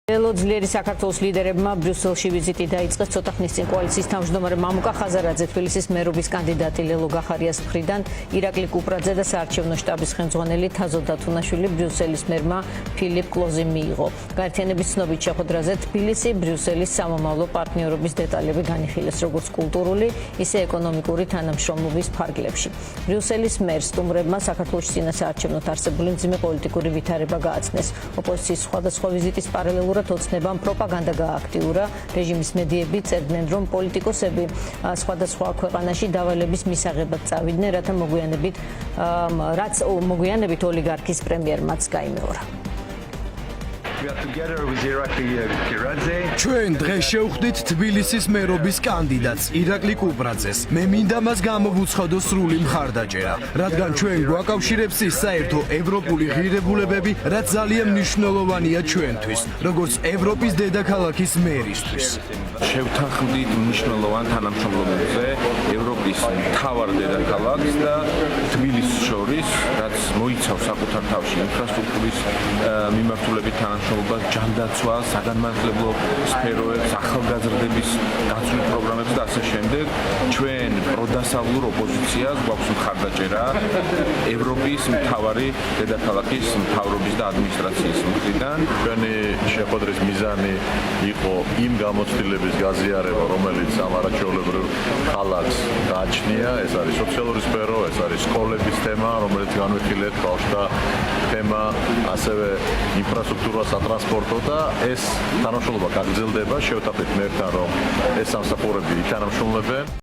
ძლიერი საქართველოს ლიდერებმა ბრიუსელში ვიზიტი დაიწყეს. ცოტა ხნის წინ კოალიციის თავმჯდომარე მამუკა ხაზარაძე, თბილისის მერობის კანდიდატი ლელო გახარიას მხრიდან, ირაკლი კუპრაძე და საარჩევნო შტაბის ხელმძღვანელი თაზო დათუნაშვილი ბრიუსელის მერმა ფილიპ კლოზიმ მიიღო. გაერთიანების ცნობით შეხვედრაზე თბილისი ბრიუსელის სამომავლო პარტნიორობის დეტალები განიხილეს, როგორც კულტურული, ისე ეკონომიკური თანამშრომლობის ფარგლებში. ბრიუსელის მერს სტუმრებმა საქართველოს წინასაარჩევნოდ არსებული მძიმე პოლიტიკური ვითარება გააცნეს. ოპოზიციის სხვადასხვა ვიზიტის პარალელურად ოცნებამ პროპაგანდა გააქტიურა. რეჟიმის მედიები წერდნენ, რომ პოლიტიკოსები სხვადასხვა ქვეყანაში დავალების მისაღებად წავიდნენ, რათა მოგვიანებით ოლიგარქის პრემიერმაც გაიმეორა. ჩვენ დღეს შევხვდით თბილისის მერობის კანდიდატს ირაკლი კუპრაძეს. მე მინდა მას გამოვუცხადო სრული მხარდაჭერა, რადგან ჩვენ გვაკავშირებს ის საერთო ევროპული ღირებულებები, რაც ძალიან მნიშვნელოვანია ჩვენთვის, როგორც ევროპის დედაქალაქის მერისთვის. შევთანხმდით მნიშვნელოვან თანამშრომლობებზე ევროპის მთავარ დედაქალაქს და თბილისს შორის, რაც მოიცავს საკუთარ თავში ინფრასტრუქტურის მიმართულებით თანამშრომლობას, ჯანდაცვა, საგანმანათლებლო სფეროებს, ახალგაზრდების დაცვის პროგრამებს და ასე შემდეგ. ჩვენ პროდასავლურ ოპოზიციას გვაქვს მხარდაჭერა ევროპის მთავარი დედაქალაქის მთავრობის და ადმინისტრაციის მხრიდან. ჩვენი შეხვედრის მიზანი იყო იმ გამოცდილების გაზიარება, რომელიც ამ არაჩვეულებრივ ქალაქს გააჩნია. ეს არის სოციალური სფერო, ეს არის სკოლების თემა, რომელიც განვიხილეთ, ბავშვთა თემა, ასევე ინფრასტრუქტურა, სატრანსპორტო და ეს თანამშრომლობა გაგრძელდება. შევთანხმდით მერთან, რომ ეს სამსახურები ითანამშრომლებენ.